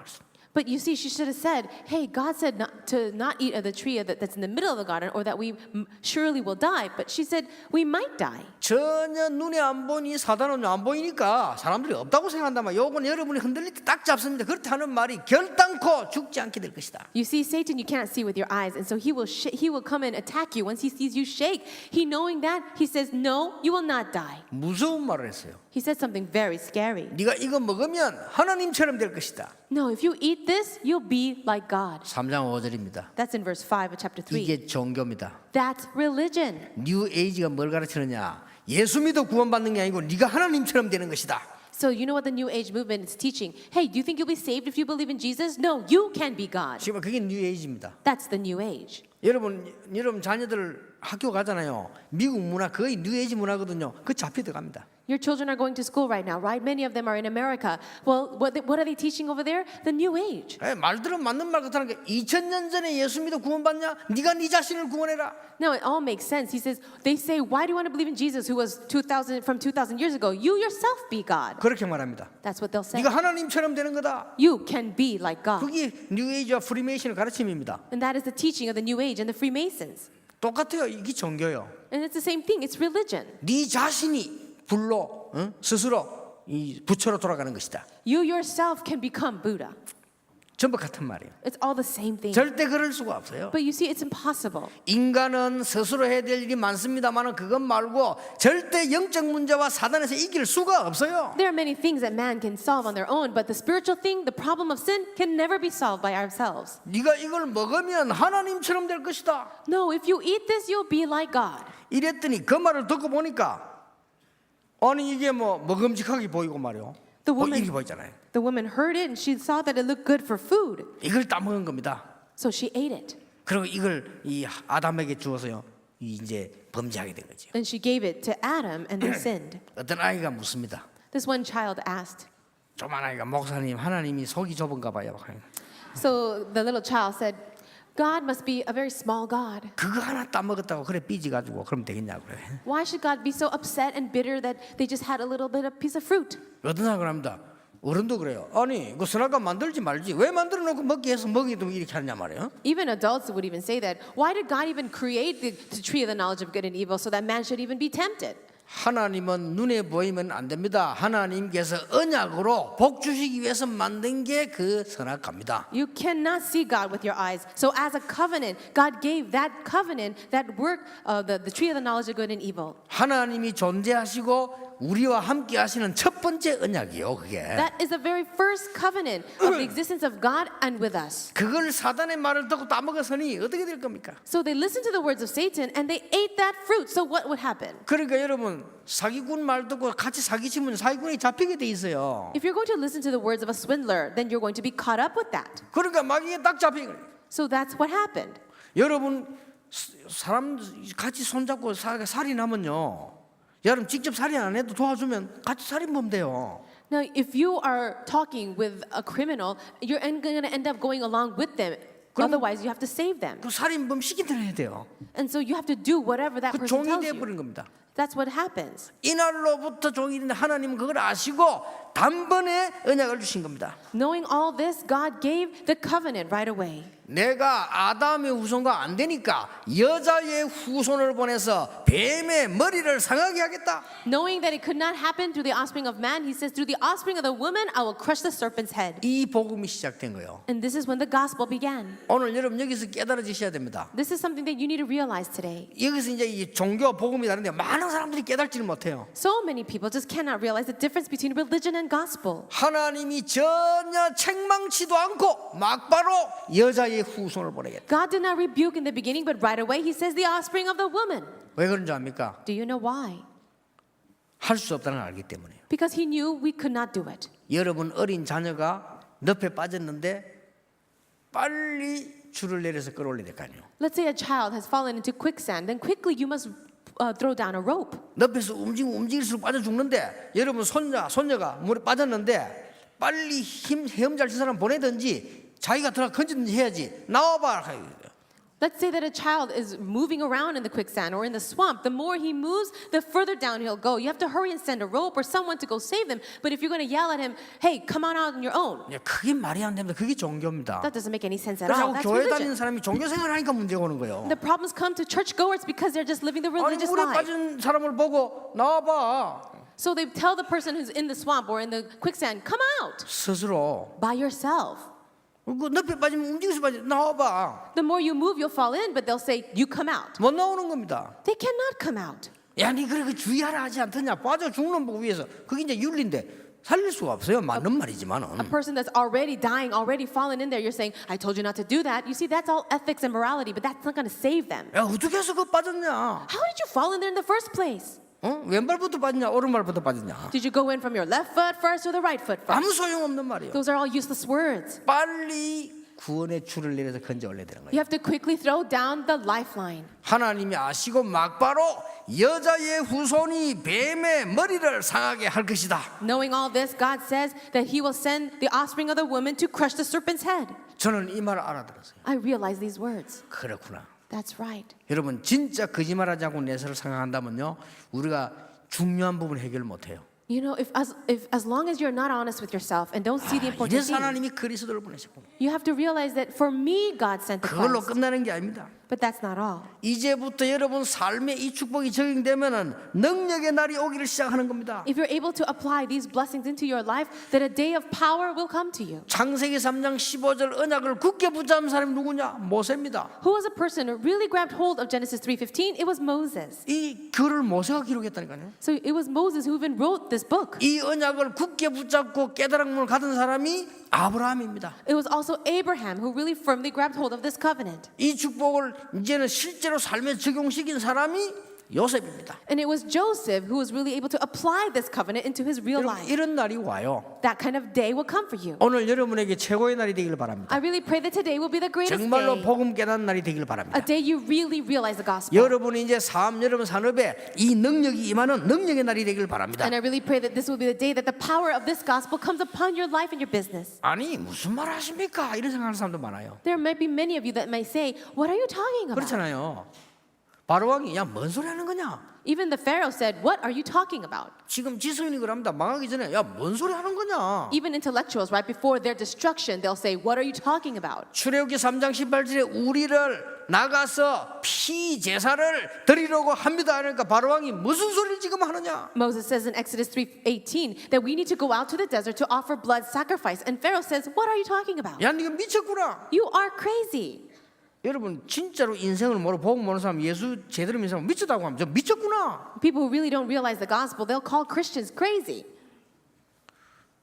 B: But you see, she should have said, "Hey, God said not to not eat of the tree that's in the middle of the garden, or that we surely will die." But she said, "We might die."
A: 전혀 눈에 안 보니 사단은 안 보이니까 사람들이 없다고 생각한다면 요건 여러분이 흔들릴 때 딱 잡습니다. 그렇게 하는 말이 결단코 죽지 않게 될 것이다.
B: You see, Satan, you cannot see with your eyes, and so he will come and attack you once he sees you shake. He knowing that, he says, "No, you will not die."
A: 무서운 말을 했어요.
B: He said something very scary.
A: 네가 이거 먹으면 하나님처럼 될 것이다.
B: No, if you eat this, you'll be like God.
A: 3장 5절입니다.
B: That's in verse 5 of chapter 3.
A: 이게 종교입니다.
B: That's religion.
A: 뉴 에이지가 뭘 가르치느냐? 예수 믿어 구원받는 게 아니고 네가 하나님처럼 되는 것이다.
B: So you know what the New Age movement is teaching? Hey, do you think you'll be saved if you believe in Jesus? No, you can be God.
A: 지금 그게 뉴 에이지입니다.
B: That's the New Age.
A: 여러분 자녀들 학교 가잖아요. 미국 문화 거의 뉴 에이지 문화거든요. 그 잡혀 들어갑니다.
B: Your children are going to school right now, right? Many of them are in America. Well, what are they teaching over there? The New Age.
A: 말들은 맞는 말 같다는 게 2000년 전에 예수 믿어 구원받냐? 네가 네 자신을 구원해라.
B: No, it all makes sense. He says, they say, why do you want to believe in Jesus who was 2,000 years ago? You yourself be God.
A: 그렇게 말합니다.
B: That's what they'll say.
A: 네가 하나님처럼 되는 거다.
B: You can be like God.
A: 그게 뉴 에이지와 프리메이션의 가르침입니다.
B: And that is the teaching of the New Age and the Freemasons.
A: 똑같아요. 이게 종교요.
B: And it's the same thing. It's religion.
A: 네 자신이 불로 스스로 이 부처로 돌아가는 것이다.
B: You yourself can become Buddha.
A: 전부 같은 말이에요.
B: It's all the same thing.
A: 절대 그럴 수가 없어요.
B: But you see, it's impossible.
A: 인간은 스스로 해야 될 일이 많습니다만 그것 말고 절대 영적 문제와 사단에서 이길 수가 없어요.
B: There are many things that man can solve on their own, but the spiritual thing, the problem of sin, can never be solved by ourselves.
A: 네가 이걸 먹으면 하나님처럼 될 것이다.
B: No, if you eat this, you'll be like God.
A: 이랬더니 그 말을 듣고 보니까 아니 이게 뭐 먹음직하게 보이고 말이요. 이렇게 보이잖아요.
B: The woman heard it and she saw that it looked good for food.
A: 이걸 따먹은 겁니다.
B: So she ate it.
A: 그리고 이걸 이 아담에게 주어서요. 이제 범죄하게 된 거죠.
B: And she gave it to Adam and they sinned.
A: 어떤 아이가 묻습니다.
B: This one child asked.
A: 조만 아이가 목사님 하나님이 속이 좁은가 봐요.
B: So the little child said, God must be a very small God.
A: 그거 하나 따먹었다고 그래 삐지가지고 그럼 되겠냐고 그래.
B: Why should God be so upset and bitter that they just had a little bit of piece of fruit?
A: 어떤 사람 합니다. 어른도 그래요. 아니 그 선악과 만들지 말지 왜 만들어 놓고 먹게 해서 먹이도 이렇게 하냐 말이에요.
B: Even adults would even say that. Why did God even create the tree of the knowledge of good and evil so that man should even be tempted?
A: 하나님은 눈에 보이면 안 됩니다. 하나님께서 언약으로 복 주시기 위해서 만든 게 그 선악과입니다.
B: You cannot see God with your eyes. So as a covenant, God gave that covenant, that work, the tree of the knowledge of good and evil.
A: 하나님이 존재하시고 우리와 함께 하시는 첫 번째 언약이요, 그게.
B: That is the very first covenant of the existence of God and with us.
A: 그걸 사단의 말을 듣고 따먹었으니 어떻게 될 겁니까?
B: So they listened to the words of Satan and they ate that fruit. So what would happen?
A: 그러니까 여러분 사기꾼 말 듣고 같이 사기치면 사기꾼이 잡히게 돼 있어요.
B: If you're going to listen to the words of a swindler, then you're going to be caught up with that.
A: 그러니까 마귀에 딱 잡히게.
B: So that's what happened.
A: 여러분 사람 같이 손잡고 살인하면요. 여러분 직접 살인 안 해도 도와주면 같이 살인범 돼요.
B: Now, if you are talking with a criminal, you're going to end up going along with them. Otherwise, you have to save them.
A: 그 살인범 시킨 대로 해야 돼요.
B: And so you have to do whatever that
A: 그
B: person
A: 종이
B: tells
A: 돼
B: you.
A: 버린 겁니다.
B: That's what happens.
A: 이날로부터 종일인데 하나님은 그걸 아시고 단번에 언약을 주신 겁니다.
B: Knowing all this, God gave the covenant right away.
A: 내가 아담의 후손과 안 되니까 여자의 후손을 보내서 뱀의 머리를 상하게 하겠다.
B: Knowing that it could not happen through the offspring of man, he says, through the offspring of the woman, I will crush the serpent's head.
A: 이 복음이 시작된 거예요.
B: And this is when the gospel began.
A: 오늘 여러분 여기서 깨달아지셔야 됩니다.
B: This is something that you need to realize today.
A: 여기서 이제 이 종교 복음이 다른데 많은 사람들이 깨닫지를 못해요.
B: So many people just cannot realize the difference between religion and gospel.
A: 하나님이 전혀 책망치도 않고 막바로 여자의 후손을 보내겠다.
B: God did not rebuke in the beginning, but right away he says the offspring of the woman.
A: 왜 그런지 압니까?
B: Do you know why?
A: 할 수 없다는 걸 알기 때문에.
B: Because he knew we could not do it.
A: 여러분 어린 자녀가 늪에 빠졌는데 빨리 줄을 내려서 끌어올려야 될 거 아니에요.
B: Let's say a child has fallen into quicksand, then quickly you must throw down a rope.
A: 늪에서 움직일수록 빠져 죽는데 여러분 손녀가 물에 빠졌는데 빨리 헤엄 잘 친 사람 보내든지 자기가 들어가 건지든지 해야지. 나와봐.
B: Let's say that a child is moving around in the quicksand or in the swamp. The more he moves, the further down he'll go. You have to hurry and send a rope or someone to go save them. But if you're going to yell at him, hey, come on out on your own,
A: 그게 말이 안 됩니다. 그게 종교입니다.
B: that doesn't make any sense at
A: 그래서
B: all. That's
A: 교회
B: religion.
A: 다니는 사람이 종교 생활하니까 문제가 오는 거예요.
B: The problems come to churchgoers because they're just living the
A: 아니
B: religious
A: 물에
B: life.
A: 빠진 사람을 보고 나와봐.
B: So they tell the person who's in the swamp or in the quicksand, come out
A: 스스로
B: by yourself.
A: 그 늪에 빠지면 움직일 수 빠지 나와봐.
B: The more you move, you'll fall in, but they'll say, you come out.
A: 못 나오는 겁니다.
B: They cannot come out.
A: 야, 니 그래 그 주의하라 하지 않더냐? 빠져 죽는 법 위해서 그게 이제 윤리인데 살릴 수가 없어요. 맞는 말이지만은.
B: A person that's already dying, already fallen in there, you're saying, I told you not to do that. You see, that's all ethics and morality, but that's not going to save them.
A: 야, 어떻게 해서 그 빠졌냐?
B: How did you fall in there in the first place?
A: 왼발부터 빠졌냐? 오른발부터 빠졌냐?
B: Did you go in from your left foot first or the right foot
A: 아무
B: first?
A: 소용없는 말이에요.
B: Those are all useless words.
A: 빨리 구원의 줄을 내려서 건져 올려야 되는
B: You
A: 거예요.
B: have to quickly throw down the lifeline.
A: 하나님이 아시고 막바로 여자의 후손이 뱀의 머리를 상하게 할 것이다.
B: Knowing all this, God says that He will send the offspring of the woman to crush the serpent's head.
A: 저는 이 말을 알아들었어요.
B: I realize these words.
A: 그렇구나.
B: That's right.
A: 여러분 진짜 거짓말하지 않고 내세를 생각한다면요, 우리가 중요한 부분 해결 못해요.
B: You know, if as long as you're not honest with yourself and don't see the important
A: 이래서
B: things,
A: 하나님이 그리스도를 보내셨고
B: you have to realize that for me, God sent the
A: 그걸로
B: Christ.
A: 끝나는 게 아닙니다.
B: But that's not all.
A: 이제부터 여러분 삶에 이 축복이 적용되면은 능력의 날이 오기를 시작하는 겁니다.
B: If you're able to apply these blessings into your life, then a day of power will come to you.
A: 창세기 3장 15절 언약을 굳게 붙잡은 사람이 누구냐? 모세입니다.
B: Who was a person who really grabbed hold of Genesis 3:15? It was Moses.
A: 이 글을 모세가 기록했다니까요.
B: So it was Moses who even wrote this book.
A: 이 언약을 굳게 붙잡고 깨달음을 가진 사람이 아브라함입니다.
B: It was also Abraham who really firmly grabbed hold of this covenant.
A: 이 축복을 이제는 실제로 삶에 적용시킨 사람이 요셉입니다.
B: And it was Joseph who was really able to apply this covenant into his real
A: 여러분
B: life.
A: 이런 날이 와요.
B: That kind of day will come for you.
A: 오늘 여러분에게 최고의 날이 되기를 바랍니다.
B: I really pray that today will be the greatest
A: 정말로
B: day.
A: 복음 깨닫는 날이 되기를 바랍니다.
B: A day you really realize the gospel.
A: 여러분이 이제 여러분 산업에 이 능력이 임하는 능력의 날이 되기를 바랍니다.
B: And I really pray that this will be the day that the power of this gospel comes upon your life and your business.
A: 아니 무슨 말 하십니까? 이런 생각하는 사람도 많아요.
B: There might be many of you that may say, what are you talking about?
A: 그렇잖아요. 바로왕이 야 뭔 소리 하는 거냐?
B: Even the Pharaoh said, what are you talking about?
A: 지금 지소인이 그럽니다. 망하기 전에 야 뭔 소리 하는 거냐?
B: Even intellectuals, right before their destruction, they'll say, what are you talking about?
A: 출애굽기 3장 18절에 우리를 나가서 피 제사를 드리려고 합니다. 그러니까 바로왕이 무슨 소리를 지금 하느냐?
B: Moses says in Exodus 3:18 that we need to go out to the desert to offer blood sacrifice. And Pharaoh says, what are you talking about?
A: 야 네가 미쳤구나.
B: You are crazy.
A: 여러분 진짜로 인생을 모르고 복음 모르는 사람 예수 제대로 믿는 사람 미쳤다고 하면 저 미쳤구나.
B: People who really don't realize the gospel, they'll call Christians crazy.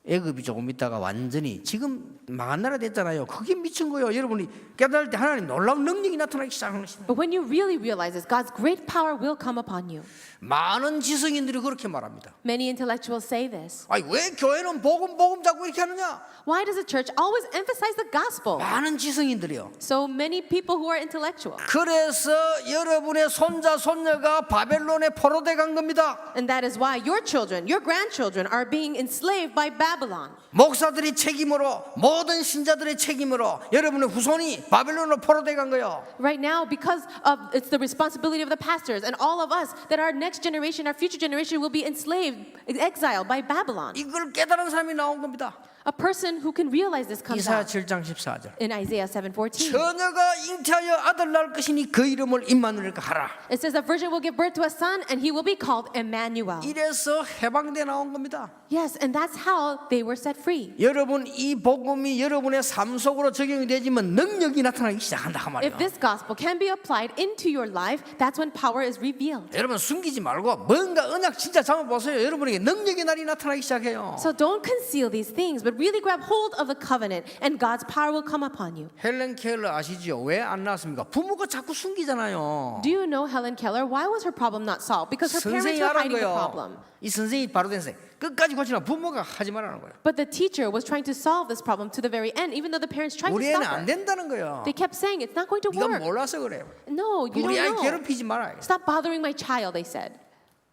A: 애굽이 조금 있다가 완전히 지금 망한 나라 됐잖아요. 그게 미친 거예요. 여러분이 깨달을 때 하나님 놀라운 능력이 나타나기 시작하는 것입니다.
B: But when you really realize this, God's great power will come upon you.
A: 많은 지성인들이 그렇게 말합니다.
B: Many intellectuals say this.
A: 아니 왜 교회는 복음 자꾸 이렇게 하느냐?
B: Why does the church always emphasize the gospel?
A: 많은 지성인들이요.
B: So many people who are intellectual.
A: 그래서 여러분의 손자 손녀가 바벨론에 포로돼 간 겁니다.
B: And that is why your children, your grandchildren are being enslaved by Babylon.
A: 목사들이 책임으로 모든 신자들의 책임으로 여러분의 후손이 바벨론으로 포로돼 간 거예요.
B: Right now, because of it's the responsibility of the pastors and all of us that our next generation, our future generation will be enslaved, exiled by Babylon.
A: 이걸 깨달은 사람이 나온 겁니다.
B: A person who can realize this comes
A: 이사야
B: out
A: 7장 14절.
B: in Isaiah 7:14.
A: 처녀가 잉태하여 아들 낳을 것이니 그 이름을 임마누엘과 하라.
B: It says a virgin will give birth to a son and he will be called Emmanuel.
A: 이래서 해방돼 나온 겁니다.
B: Yes, and that's how they were set free.
A: 여러분 이 복음이 여러분의 삶 속으로 적용이 되지만 능력이 나타나기 시작한다 그 말이에요.
B: If this gospel can be applied into your life, that's when power is revealed.
A: 여러분 숨기지 말고 뭔가 언약 진짜 잡아보세요. 여러분에게 능력의 날이 나타나기 시작해요.
B: So don't conceal these things, but but really grab hold of the covenant, and God's power will come upon you.
A: 헬렌 켈러 아시죠? 왜 안 나왔습니까? 부모가 자꾸 숨기잖아요.
B: Do you know Helen Keller? Why was her problem not solved? Because her parents
A: 선생이
B: were
A: 하라는
B: hiding the
A: 거예요.
B: problem.
A: 이 선생이 바로 된 선생. 끝까지 고치나 부모가 하지 말라는 거예요.
B: But the teacher was trying to solve this problem to the very end, even though the parents tried to
A: 우리
B: stop
A: 애는 안
B: her.
A: 된다는 거예요.
B: They kept saying it's not going to
A: 네가
B: work.
A: 몰라서 그래요.
B: No, you
A: 우리 아이
B: don't know.
A: 괴롭히지 말아요.
B: Stop bothering my child, they said.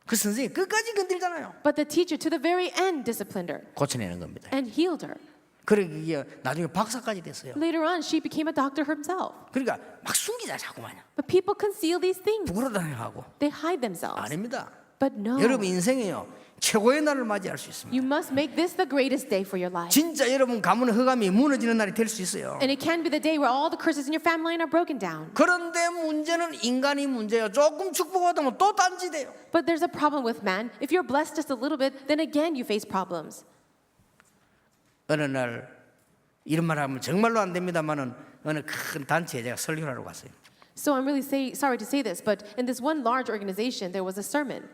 A: 그 선생이 끝까지 건들잖아요.
B: But the teacher, to the very end, disciplined her
A: 고쳐내는 겁니다.
B: and healed her.
A: 그래 이게 나중에 박사까지 됐어요.
B: Later on, she became a doctor herself.
A: 그러니까 막 숨기자 자꾸만요.
B: But people conceal these things.
A: 부끄러워하고
B: They hide themselves.
A: 아닙니다.
B: But no,
A: 여러분 인생에요 최고의 날을 맞이할 수 있습니다.
B: you must make this the greatest day for your life.
A: 진짜 여러분 가문 허감이 무너지는 날이 될 수 있어요.
B: And it can be the day where all the curses in your family line are broken down.
A: 그런데 문제는 인간이 문제예요. 조금 축복받으면 또 딴지돼요.
B: But there's a problem with man. If you're blessed just a little bit, then again you face problems.
A: 어느 날 이런 말 하면 정말로 안 됩니다만은 어느 큰 단체에 제가 설교를 하러 갔어요.
B: So I'm really sorry to say this, but in this one large organization, there was a sermon.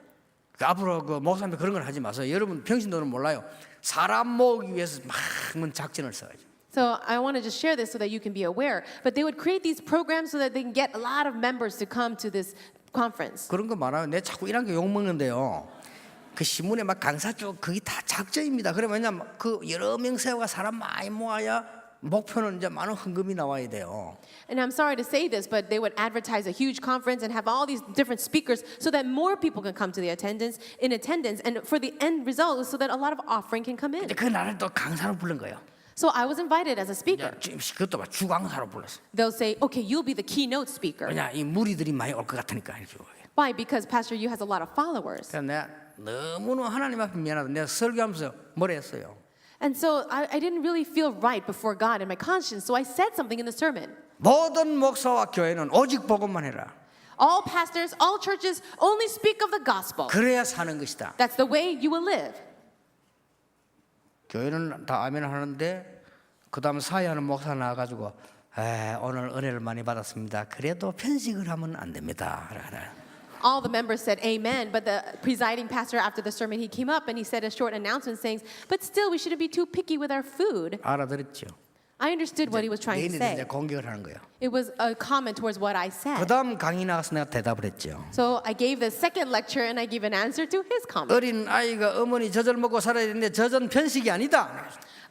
A: 그 앞으로 그 목사님들 그런 걸 하지 마세요. 여러분 평신도는 몰라요. 사람 모으기 위해서 많은 작전을 써야죠.
B: So I want to just share this so that you can be aware. But they would create these programs so that they can get a lot of members to come to this conference.
A: 그런 거 많아요. 내 자꾸 이런 게 욕 먹는데요. 그 신문에 막 강사 쪽 그게 다 작전입니다. 그러면 왜냐면 그 여러 명 세워가 사람 많이 모아야 목표는 이제 많은 헌금이 나와야 돼요.
B: And I'm sorry to say this, but they would advertise a huge conference and have all these different speakers so that more people can come to the attendance, and for the end result is so that a lot of offering can come in.
A: 근데 그 나를 또 강사로 부른 거예요.
B: So I was invited as a speaker.
A: 지금 그것도 막 주강사로 불렀어.
B: They'll say, okay, you'll be the keynote speaker.
A: 왜냐 이 무리들이 많이 올 것 같으니까 이렇게.
B: Why? Because Pastor Yu has a lot of followers.
A: 그래서 내가 너무나 하나님 앞에 미안하다. 내가 설교하면서 뭐라 했어요?
B: And so I didn't really feel right before God in my conscience, so I said something in the sermon.
A: 모든 목사와 교회는 오직 복음만 해라.
B: All pastors, all churches only speak of the gospel.
A: 그래야 사는 것이다.
B: That's the way you will live.
A: 교회는 다 아멘 하는데 그 다음 사회하는 목사 나와가지고 오늘 은혜를 많이 받았습니다. 그래도 편식을 하면 안 됩니다.
B: All the members said amen, but the presiding pastor after the sermon, he came up and he said a short announcement saying, but still we shouldn't be too picky with our food.
A: 알아들었죠.
B: I understood what he was trying to
A: 내일이 이제
B: say.
A: 공격을 하는 거예요.
B: It was a comment towards what I
A: 그
B: said.
A: 다음 강의 나가서 내가 대답을 했죠.
B: So I gave the second lecture and I gave an answer to his comment.
A: 어린 아이가 어머니 젖을 먹고 살아야 되는데 젖은 편식이 아니다.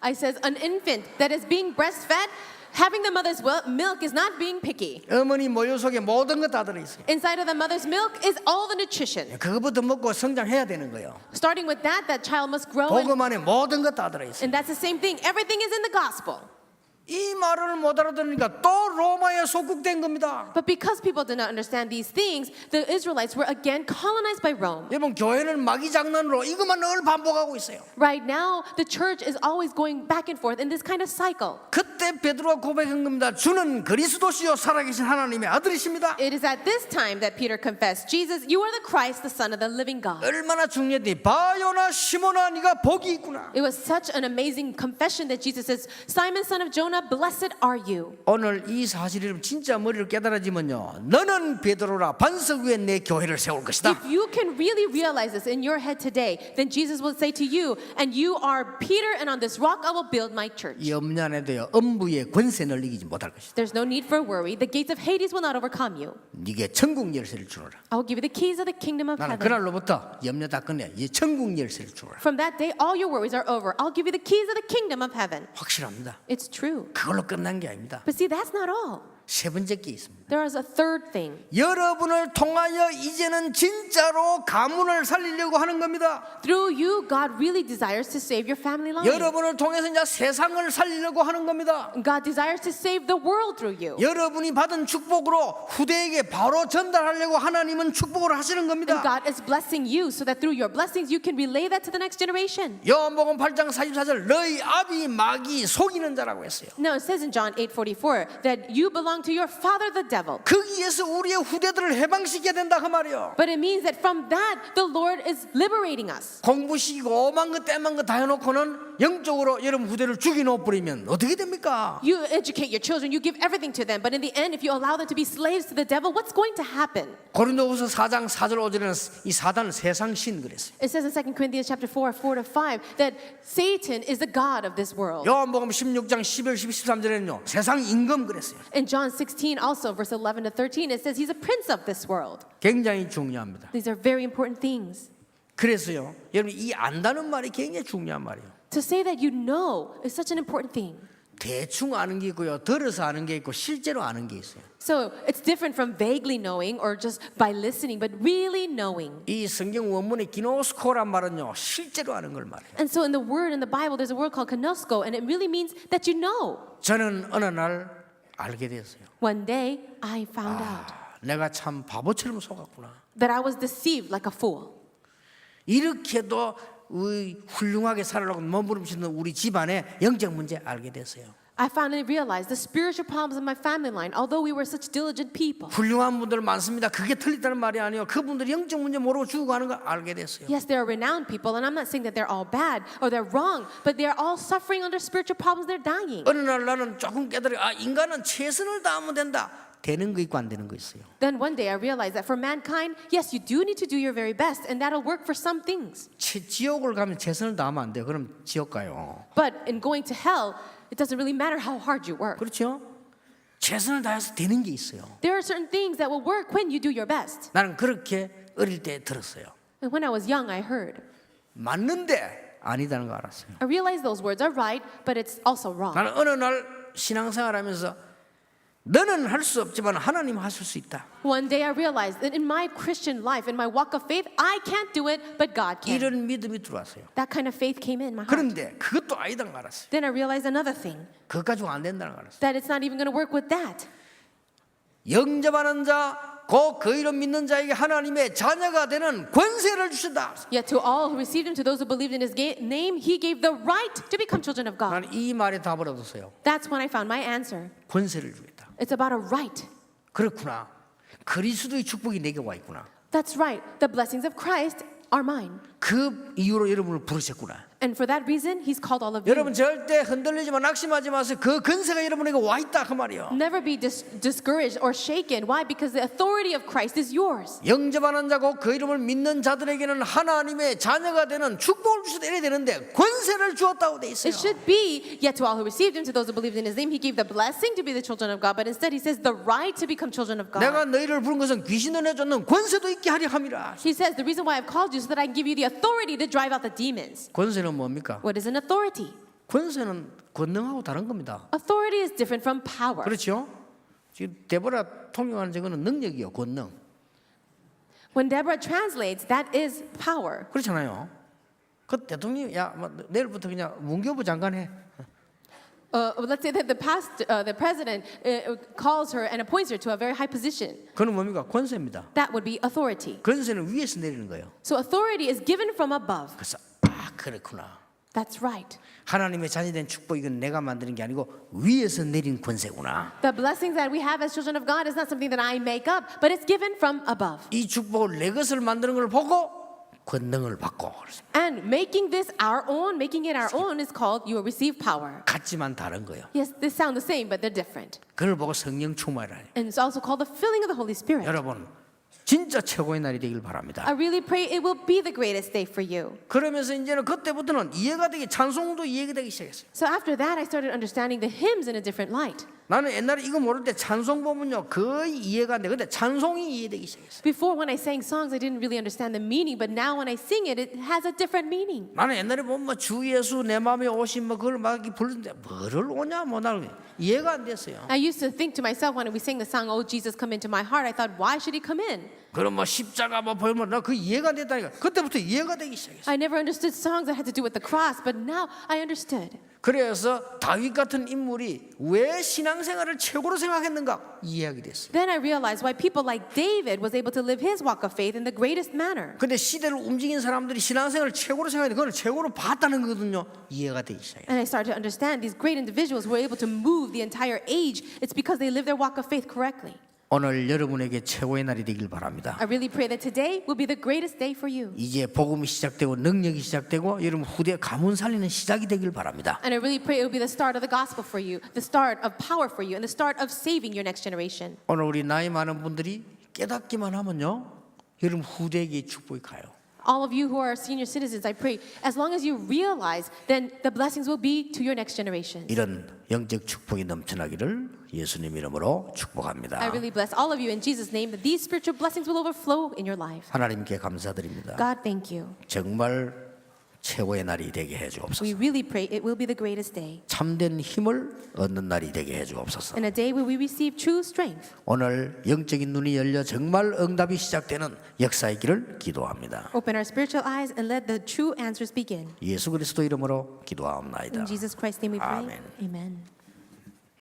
B: I says an infant that is being breastfed, having the mother's milk is not being picky.
A: 어머니 모유 속에 모든 것 다 들어있어요.
B: Inside of the mother's milk is all the nutrition.
A: 그거부터 먹고 성장해야 되는 거예요.
B: Starting with that child must grow,
A: 복음 안에 모든 것 다 들어있어요.
B: and that's the same thing. Everything is in the gospel.
A: 이 말을 못 알아들으니까 또 로마에 속국된 겁니다.
B: But because people did not understand these things, the Israelites were again colonized by Rome.
A: 여러분 교회는 마귀 장난으로 이것만 늘 반복하고 있어요.
B: Right now, the church is always going back and forth in this kind of cycle.
A: 그때 베드로가 고백한 겁니다. 주는 그리스도시요 살아계신 하나님의 아들이십니다.
B: It is at this time that Peter confessed, Jesus, you are the Christ, the Son of the living God.
A: 얼마나 중요했니? 바요나 시몬아 네가 복이 있구나.
B: It was such an amazing confession that Jesus says, Simon, son of Jonah, blessed are you.
A: 오늘 이 사실을 진짜 머리를 깨달아지면요. 너는 베드로라 반석 위에 내 교회를 세울 것이다.
B: If you can really realize this in your head today, then Jesus will say to you, and you are Peter, and on this rock I will build my church.
A: 염려 안 해도요. 음부의 권세를 이기지 못할 것이다.
B: There's no need for worry. The gates of Hades will not overcome you.
A: 네게 천국 열쇠를 주노라.
B: I will give you the keys of the kingdom of
A: 나는
B: heaven.
A: 그날로부터 염려 다 끝내. 이 천국 열쇠를 주노라.
B: From that day, all your worries are over. I'll give you the keys of the kingdom of heaven.
A: 확실합니다.
B: It's true.
A: 그걸로 끝난 게 아닙니다.
B: But see, that's not all.
A: 세 번째 게 있습니다.
B: There is a third thing.
A: 여러분을 통하여 이제는 진짜로 가문을 살리려고 하는 겁니다.
B: Through you, God really desires to save your family line.
A: 여러분을 통해서 이제 세상을 살리려고 하는 겁니다.
B: God desires to save the world through you.
A: 여러분이 받은 축복으로 후대에게 바로 전달하려고 하나님은 축복을 하시는
B: And
A: 겁니다.
B: God is blessing you so that through your blessings you can relay that to the next generation.
A: 요한복음 8장 44절 너희 아비 마귀 속이는 자라고 했어요.
B: Now it says in John 8:44 that you belong to your father the devil.
A: 거기에서 우리의 후대들을 해방시켜야 된다 그 말이요.
B: But it means that from that the Lord is liberating us.
A: 공부 시키고 오만 거 떼만 거 다 해놓고는 영적으로 여러분 후대를 죽여 버리면 어떻게 됩니까?
B: You educate your children, you give everything to them, but in the end, if you allow them to be slaves to the devil, what's going to happen?
A: 고린도후서 4장 4절 5절에는 이 사단을 세상 신 그랬어요.
B: It says in 2 Corinthians chapter 4, 4-5, that Satan is the god of this world.
A: 요한복음 16장 11, 12, 13절에는요 세상 임금 그랬어요.
B: In John 16 also, verse 11 to 13, it says he's a prince of this world.
A: 굉장히 중요합니다.
B: These are very important things.
A: 그래서요 여러분 이 안다는 말이 굉장히 중요한 말이에요.
B: To say that you know is such an important thing.
A: 대충 아는 게 있고요, 들어서 아는 게 있고 실제로 아는 게 있어요.
B: So it's different from vaguely knowing or just by listening, but really knowing.
A: 이 성경 원문의 기노스코란 말은요 실제로 아는 걸 말해요.
B: And so in the word in the Bible, there's a word called kenosko, and it really means that you know.
A: 저는 어느 날 알게 됐어요.
B: One day, I found out
A: 내가 참 바보처럼 속았구나.
B: that I was deceived like a fool.
A: 이렇게도 훌륭하게 살아라고 몸부림치는 우리 집안의 영적 문제 알게 됐어요.
B: I finally realized the spiritual problems in my family line, although we were such diligent people.
A: 훌륭한 분들 많습니다. 그게 틀리다는 말이 아니에요. 그분들이 영적 문제 모르고 죽어가는 걸 알게 됐어요.
B: Yes, there are renowned people, and I'm not saying that they're all bad or they're wrong, but they're all suffering under spiritual problems. They're dying.
A: 어느 날 나는 조금 깨달아 인간은 최선을 다하면 된다. 되는 거 있고 안 되는 거 있어요.
B: Then one day I realized that for mankind, yes, you do need to do your very best, and that'll work for some things.
A: 지옥을 가면 최선을 다하면 안 돼요. 그럼 지옥 가요.
B: But in going to hell, it doesn't really matter how hard you work.
A: 그렇죠? 최선을 다해서 되는 게 있어요.
B: There are certain things that will work when you do your best.
A: 나는 그렇게 어릴 때 들었어요.
B: And when I was young, I heard.
A: 맞는데 아니다는 거 알았어요.
B: I realized those words are right, but it's also wrong.
A: 나는 어느 날 신앙생활하면서 너는 할 수 없지만 하나님 하실 수 있다.
B: One day I realized that in my Christian life, in my walk of faith, I can't do it, but God can.
A: 이런 믿음이 들어왔어요.
B: That kind of faith came in my heart.
A: 그런데 그것도 아니다는 걸 알았어요.
B: Then I realized another thing,
A: 그것 가지고 안 된다는 걸 알았어요.
B: that it's not even going to work with that.
A: 영접하는 자, 곧 그 이름 믿는 자에게 하나님의 자녀가 되는 권세를 주신다.
B: Yet to all who received him, to those who believed in his name, he gave the right to become children of God.
A: 나는 이 말에 답을 얻었어요.
B: That's when I found my answer.
A: 권세를 주겠다.
B: It's about a right.
A: 그렇구나. 그리스도의 축복이 내게 와 있구나.
B: That's right. The blessings of Christ are mine.
A: 그 이유로 여러분을 부르셨구나.
B: And for that reason, he's called all of you.
A: 여러분 절대 흔들리지만 낙심하지 마세요. 그 권세가 여러분에게 와 있다 그 말이에요.
B: Never be discouraged or shaken. Why? Because the authority of Christ is yours.
A: 영접하는 자고 그 이름을 믿는 자들에게는 하나님의 자녀가 되는 축복을 주셔야 되는데 권세를 주었다고 돼 있어요.
B: It should be, yet to all who received him, to those who believed in his name, he gave the blessing to be the children of God. But instead, he says the right to become children of God.
A: 내가 너희를 부른 것은 귀신을 내쫓는 권세도 있게 하려 함이라.
B: He says the reason why I've called you is so that I can give you the authority to drive out the demons.
A: 권세는 뭡니까?
B: What is an authority?
A: 권세는 권능하고 다른 겁니다.
B: Authority is different from power.
A: 그렇죠? 지금 데보라 통역하는 저거는 능력이요, 권능.
B: When Deborah translates, that is power.
A: 그렇잖아요. 그 대통령이 뭐 내일부터 그냥 문교부 장관 해.
B: Let's say that the president calls her and appoints her to a very high position.
A: 그건 뭡니까? 권세입니다.
B: That would be authority.
A: 권세는 위에서 내리는 거예요.
B: So authority is given from above.
A: 그래서 그렇구나.
B: That's right.
A: 하나님의 자녀된 축복 이건 내가 만드는 게 아니고 위에서 내린 권세구나.
B: The blessings that we have as children of God is not something that I make up, but it's given from above.
A: 이 축복을 내 것을 만드는 걸 보고 권능을 받고 그렇습니다.
B: And making this our own, making it our own is called you will receive power.
A: 같지만 다른 거예요.
B: Yes, they sound the same, but they're different.
A: 그걸 보고 성령 충만이라.
B: And it's also called the filling of the Holy Spirit.
A: 여러분 진짜 최고의 날이 되길 바랍니다.
B: I really pray it will be the greatest day for you.
A: 그러면서 이제는 그때부터는 이해가 되기 찬송도 이해가 되기 시작했어요.
B: So after that, I started understanding the hymns in a different light.
A: 나는 옛날에 이거 모를 때 찬송 보면요 거의 이해가 안 돼. 근데 찬송이 이해되기 시작했어요.
B: Before, when I sang songs, I didn't really understand the meaning, but now when I sing it, it has a different meaning.
A: 나는 옛날에 보면 뭐 주 예수 내 마음에 오신 뭐 그걸 막 부르는데 뭐를 오냐 뭐 나는 이해가 안 됐어요.
B: I used to think to myself when we sang the song, "Oh Jesus, come into my heart," I thought, why should he come in?
A: 그럼 뭐 십자가 뭐 보면 나 그 이해가 안 됐다니까. 그때부터 이해가 되기 시작했어요.
B: I never understood songs that had to do with the cross, but now I understood.
A: 그래서 다윗 같은 인물이 왜 신앙생활을 최고로 생각했는가 이해하게 됐어요.
B: Then I realized why people like David was able to live his walk of faith in the greatest manner.
A: 근데 시대를 움직인 사람들이 신앙생활을 최고로 생각했는데 그걸 최고로 봤다는 거거든요. 이해가 되기 시작해요.
B: And I started to understand these great individuals were able to move the entire age. It's because they lived their walk of faith correctly.
A: 오늘 여러분에게 최고의 날이 되길 바랍니다.
B: I really pray that today will be the greatest day for you.
A: 이제 복음이 시작되고 능력이 시작되고 여러분 후대 가문 살리는 시작이 되길 바랍니다.
B: And I really pray it will be the start of the gospel for you, the start of power for you, and the start of saving your next generation.
A: 오늘 우리 나이 많은 분들이 깨닫기만 하면요, 여러분 후대에게 축복이 가요.
B: All of you who are senior citizens, I pray, as long as you realize, then the blessings will be to your next generation.
A: 이런 영적 축복이 넘쳐나기를 예수님 이름으로 축복합니다.
B: I really bless all of you in Jesus' name that these spiritual blessings will overflow in your life.
A: 하나님께 감사드립니다.
B: God, thank you.
A: 정말 최고의 날이 되게 해
B: We
A: 주옵소서.
B: really pray it will be the greatest day,
A: 참된 힘을 얻는 날이 되게 해 주옵소서.
B: and a day where we receive true strength.
A: 오늘 영적인 눈이 열려 정말 응답이 시작되는 역사이기를 기도합니다.
B: Open our spiritual eyes and let the true answers begin.
A: 예수 그리스도 이름으로 기도하옵나이다.
B: In Jesus Christ's name we pray.
A: Amen.
B: Amen.